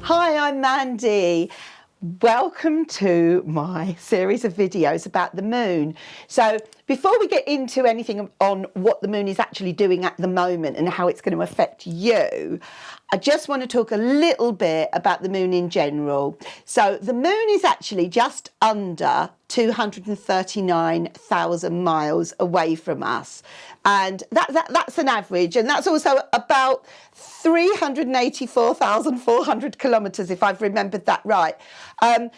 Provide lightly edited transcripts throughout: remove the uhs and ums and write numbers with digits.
Hi, I'm Mandy. Welcome to my series of videos about the moon. So before we get into anything on what the moon is actually doing at the moment and how it's going to affect you, I just want to talk a little bit about the moon in general. So the moon is actually just under 239,000 miles away from us, and that's an average, and that's also about 384,400 kilometers, if I've remembered that right. The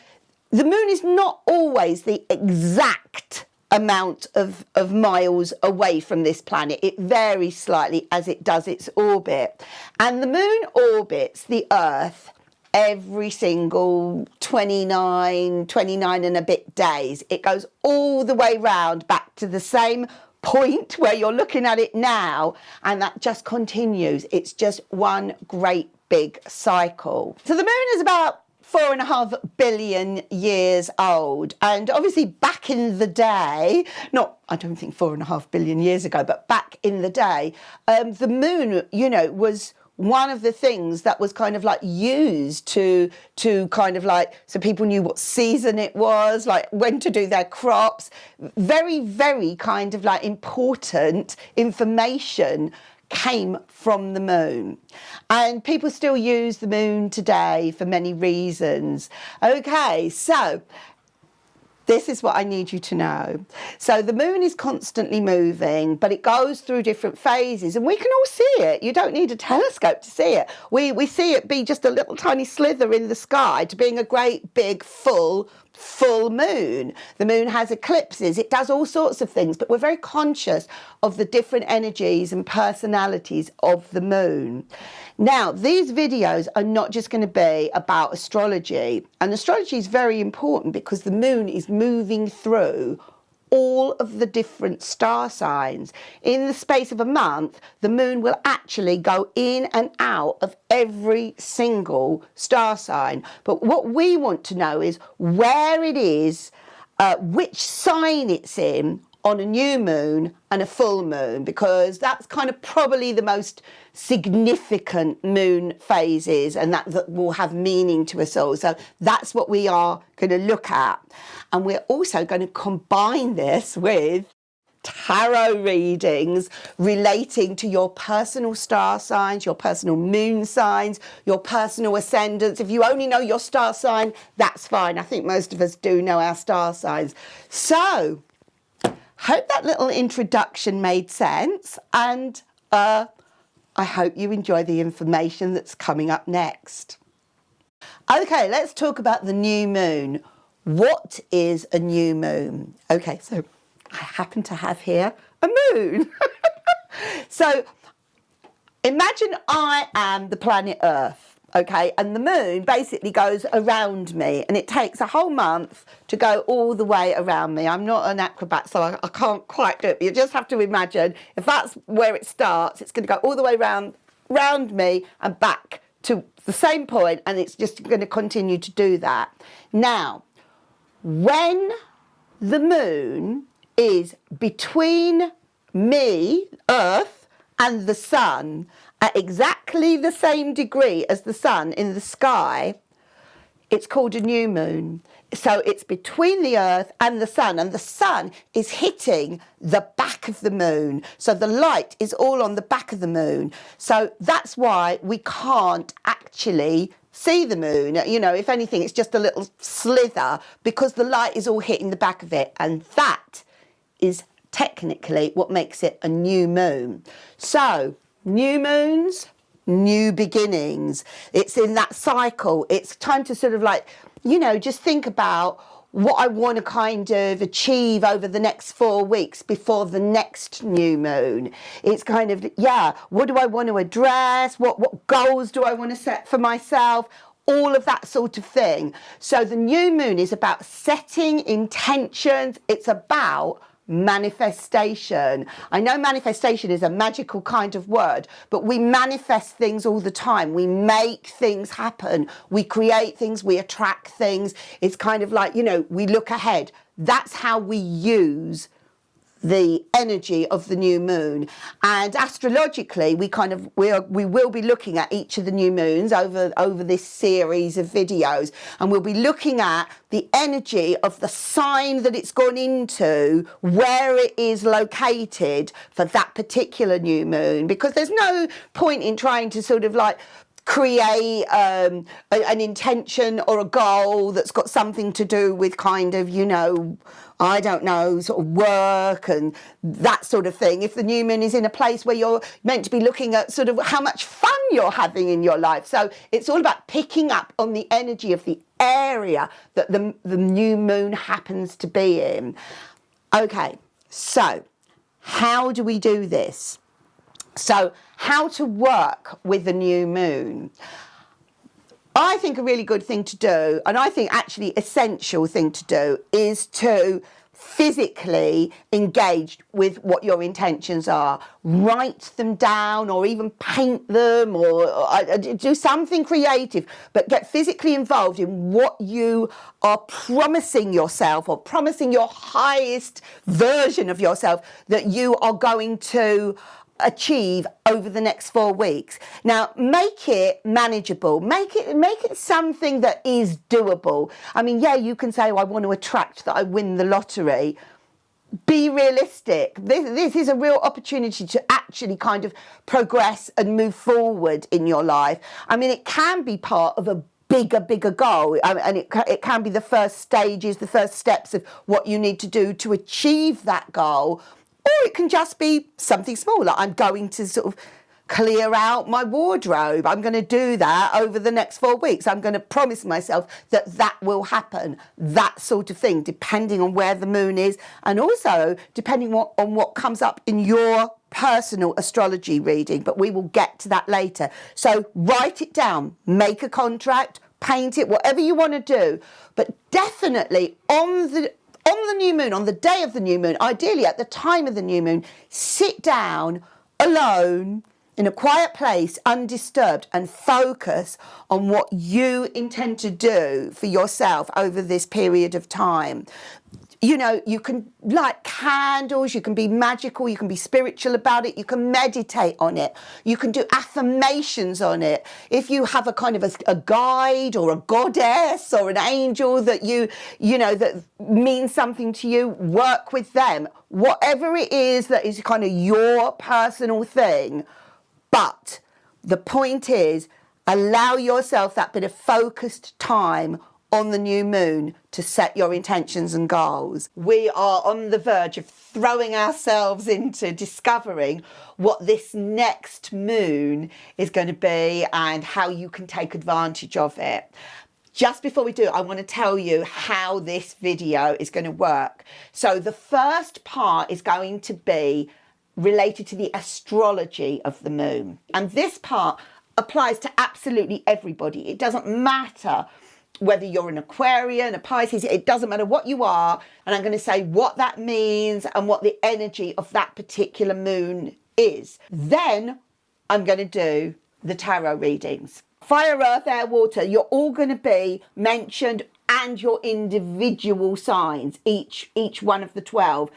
moon is not always the exact amount of miles away from this planet. It varies slightly as it does its orbit, and the moon orbits the Earth every single 29 and a bit days. It goes all the way round back to the same point where you're looking at it now, and that just continues. It's just one great big cycle. So the moon is about 4.5 billion years old, and obviously back in the day, I don't think 4.5 billion years ago, but back in the day, the moon, was one of the things that was kind of like used to kind of like, so people knew what season it was, like when to do their crops. Very, very kind of like important information came from the moon, and people still use the moon today for many reasons. Okay, so this is what I need you to know. So the moon is constantly moving, but it goes through different phases, and we can all see it. You don't need a telescope to see it. We see it be just a little tiny slither in the sky to being a great big full moon. The moon has eclipses. It does all sorts of things, but we're very conscious of the different energies and personalities of the moon. Now, these videos are not just going to be about astrology, and astrology is very important because the moon is moving through all of the different star signs. In the space of a month, the moon will actually go in and out of every single star sign. But what we want to know is where it is, which sign it's in on a new moon and a full moon, because that's kind of probably the most significant moon phases, and that will have meaning to us all. So that's what we are going to look at. And we're also going to combine this with tarot readings relating to your personal star signs, your personal moon signs, your personal ascendants. If you only know your star sign, that's fine. I think most of us do know our star signs. So hope that little introduction made sense, and I hope you enjoy the information that's coming up next. Okay, let's talk about the new moon. What is a new moon? Okay, so I happen to have here a moon. So imagine I am the planet Earth, okay, and the moon basically goes around me, and it takes a whole month to go all the way around me. I'm not an acrobat, so I can't quite do it, but you just have to imagine if that's where it starts, it's going to go all the way round me and back to the same point, and it's just going to continue to do that. Now, when the moon is between me, Earth, and the sun at exactly the same degree as the sun in the sky, it's called a new moon. So it's between the Earth and the sun is hitting the back of the moon. So the light is all on the back of the moon. So that's why we can't actually see the moon. If anything, it's just a little slither because the light is all hitting the back of it, and that is technically what makes it a new moon. So new moons, new beginnings. It's in that cycle. It's time to sort of like, just think about what I want to kind of achieve over the next 4 weeks before the next new moon. It's kind of, what do I want to address? What goals do I want to set for myself? All of that sort of thing. So the new moon is about setting intentions. It's about manifestation. I know manifestation is a magical kind of word, but we manifest things all the time. We make things happen. We create things. We attract things. It's kind of like, we look ahead. That's how we use the energy of the new moon. And astrologically, we will be looking at each of the new moons over this series of videos, and we'll be looking at the energy of the sign that it's gone into, where it is located for that particular new moon, because there's no point in trying to sort of like create an intention or a goal that's got something to do with kind of, you know, I don't know, sort of work and that sort of thing. If the new moon is in a place where you're meant to be looking at sort of how much fun you're having in your life. So it's all about picking up on the energy of the area that the new moon happens to be in. Okay, so how do we do this? So how to work with the new moon. I think a really good thing to do, and I think actually essential thing to do, is to physically engage with what your intentions are. Write them down, or even paint them, or do something creative, but get physically involved in what you are promising yourself, or promising your highest version of yourself that you are going to achieve over the next 4 weeks. Now, make it manageable. Make it something that is doable. I mean, yeah, you can say, oh, I want to attract that I win the lottery. Be realistic. This is a real opportunity to actually kind of progress and move forward in your life. I mean, it can be part of a bigger goal, and it can be the first stages, the first steps of what you need to do to achieve that goal. Or it can just be something small, like I'm going to sort of clear out my wardrobe. I'm going to do that over the next 4 weeks. I'm going to promise myself that that will happen. That sort of thing, depending on where the moon is, and also depending on what comes up in your personal astrology reading. But we will get to that later. So write it down, make a contract, paint it, whatever you want to do. But definitely on the new moon, on the day of the new moon, ideally at the time of the new moon, sit down alone in a quiet place, undisturbed, and focus on what you intend to do for yourself over this period of time. You know, you can light candles, you can be magical, you can be spiritual about it, you can meditate on it, you can do affirmations on it. If you have a kind of a guide or a goddess or an angel that you know, that means something to you, work with them. Whatever it is that is kind of your personal thing. But the point is, allow yourself that bit of focused time on the new moon to set your intentions and goals. We are on the verge of throwing ourselves into discovering what this next moon is going to be and how you can take advantage of it. Just before we do, I want to tell you how this video is going to work. So the first part is going to be related to the astrology of the moon. And this part applies to absolutely everybody. It doesn't matter whether you're an Aquarian, a Pisces, it doesn't matter what you are. And I'm going to say what that means and what the energy of that particular moon is. Then I'm going to do the tarot readings. Fire, earth, air, water, you're all going to be mentioned, and your individual signs, each one of the 12.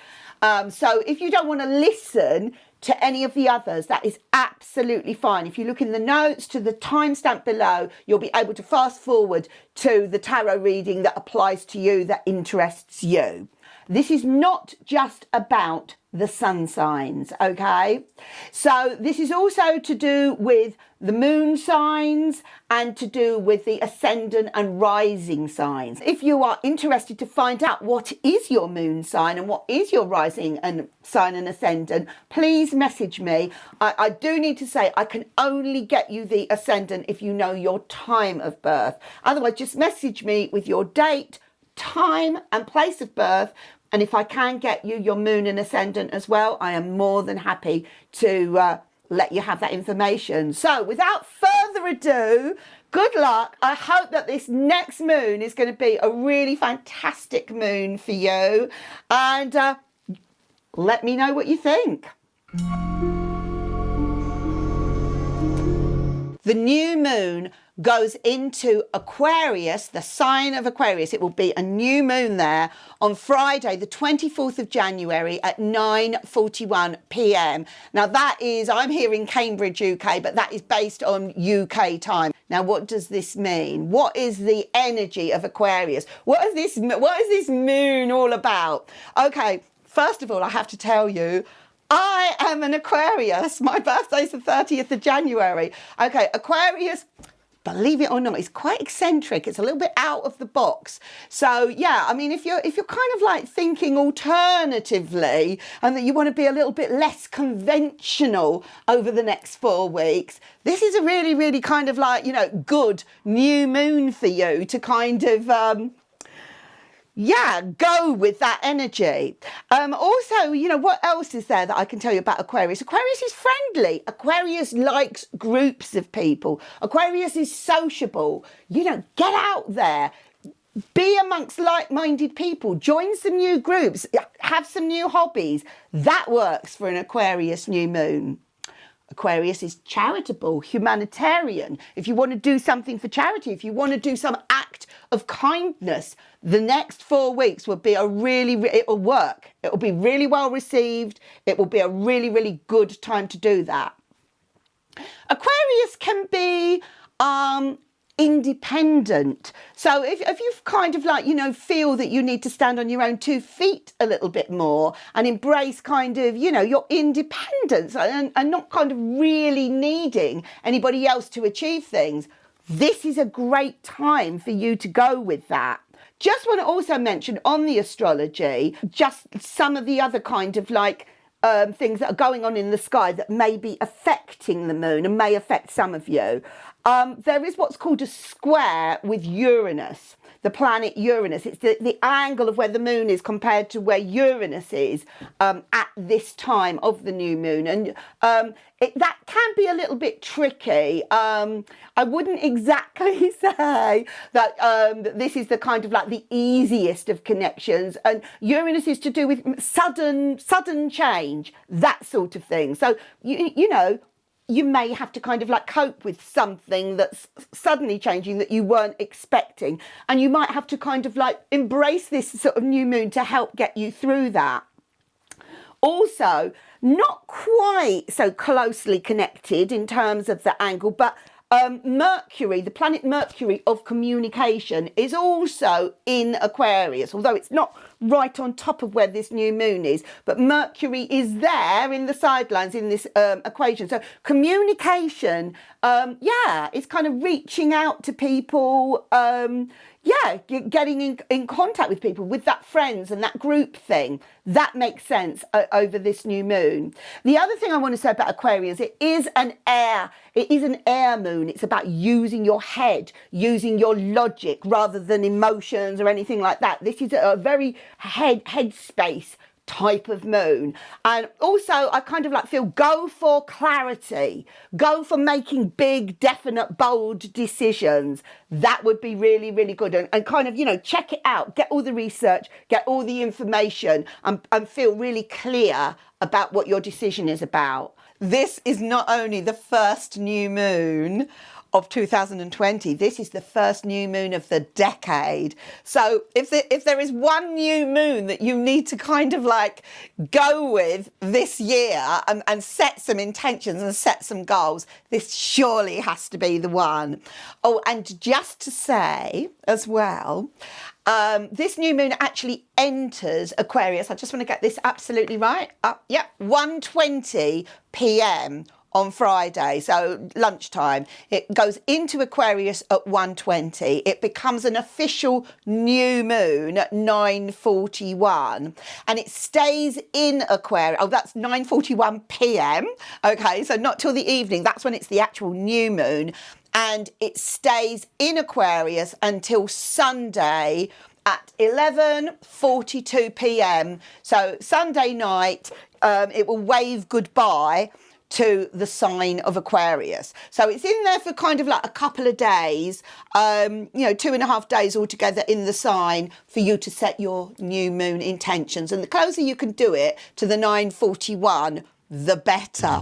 So if you don't want to listen to any of the others, that is absolutely fine. If you look in the notes to the timestamp below, you'll be able to fast forward to the tarot reading that applies to you, that interests you. This is not just about the sun signs, okay? So this is also to do with the moon signs and to do with the ascendant and rising signs. If you are interested to find out what is your moon sign and what is your rising and sign and ascendant, please message me. I do need to say I can only get you the ascendant if you know your time of birth. Otherwise, just message me with your date, time and place of birth. And if I can get you your moon and ascendant as well, I am more than happy to let you have that information. So without further ado, good luck. I hope that this next moon is going to be a really fantastic moon for you. And let me know what you think. the new moon goes into Aquarius, the sign of Aquarius. It will be a new moon there on Friday, the 24th of January at 9:41 p.m. Now that is, I'm here in Cambridge, UK, but that is based on UK time. Now, what does this mean? What is the energy of Aquarius? What is this moon all about? Okay, first of all, I have to tell you, I am an Aquarius. My birthday's the 30th of January. Okay, Aquarius, believe it or not, it's quite eccentric. It's a little bit out of the box. So yeah, I mean, if you're kind of like thinking alternatively and that you want to be a little bit less conventional over the next 4 weeks, this is a really, really kind of like, you know, good new moon for you to kind of, yeah, go with that energy. Also, you know, what else is there that I can tell you about Aquarius? Aquarius is friendly. Aquarius likes groups of people. Aquarius is sociable. You know, get out there. Be amongst like-minded people. Join some new groups. Have some new hobbies. That works for an Aquarius new moon. Aquarius is charitable, humanitarian. If you want to do something for charity, if you want to do some act of kindness, the next 4 weeks will be it will work. It will be really well received. It will be a really, really good time to do that. Aquarius can be independent. So if you've kind of like, you know, feel that you need to stand on your own 2 feet a little bit more and embrace kind of, you know, your independence and not kind of really needing anybody else to achieve things, this is a great time for you to go with that. Just want to also mention on the astrology, just some of the other kind of like things that are going on in the sky that may be affecting the moon and may affect some of you. There is what's called a square with Uranus, the planet Uranus. It's the angle of where the moon is compared to where Uranus is at this time of the new moon. And that can be a little bit tricky. I wouldn't exactly say that this is the kind of like the easiest of connections. And Uranus is to do with sudden change, that sort of thing. So, you know, you may have to kind of like cope with something that's suddenly changing that you weren't expecting. And you might have to kind of like embrace this sort of new moon to help get you through that. Also, not quite so closely connected in terms of the angle, but Mercury, the planet Mercury of communication, is also in Aquarius, although it's not right on top of where this new moon is, but Mercury is there in the sidelines in this equation. So communication, yeah, it's kind of reaching out to people, yeah, getting in contact with people, with that friends and that group thing. That makes sense over this new moon. The other thing I want to say about Aquarius, it is an air moon. It's about using your head, using your logic rather than emotions or anything like that. This is a very headspace type of moon. And also I kind of like feel go for clarity, go for making big, definite, bold decisions. That would be really, really good. And kind of, you know, check it out, get all the research, get all the information and feel really clear about what your decision is about. This is not only the first new moon of 2020, this is the first new moon of the decade. So if there is one new moon that you need to kind of like go with this year and set some intentions and set some goals, this surely has to be the one. Oh, and just to say as well, this new moon actually enters Aquarius. I just want to get this absolutely right. Yeah, 1:20 p.m. on Friday, so lunchtime. It goes into Aquarius at 1:20. It becomes an official new moon at 9:41, and it stays in Aquarius. Oh, that's 9:41 p.m. Okay, so not till the evening. That's when it's the actual new moon, and it stays in Aquarius until Sunday at 11:42 p.m. So Sunday night, it will wave goodbye to the sign of Aquarius. So it's in there for kind of like a couple of days, you know, 2.5 days altogether in the sign for you to set your new moon intentions. And the closer you can do it to the 9:41, the better.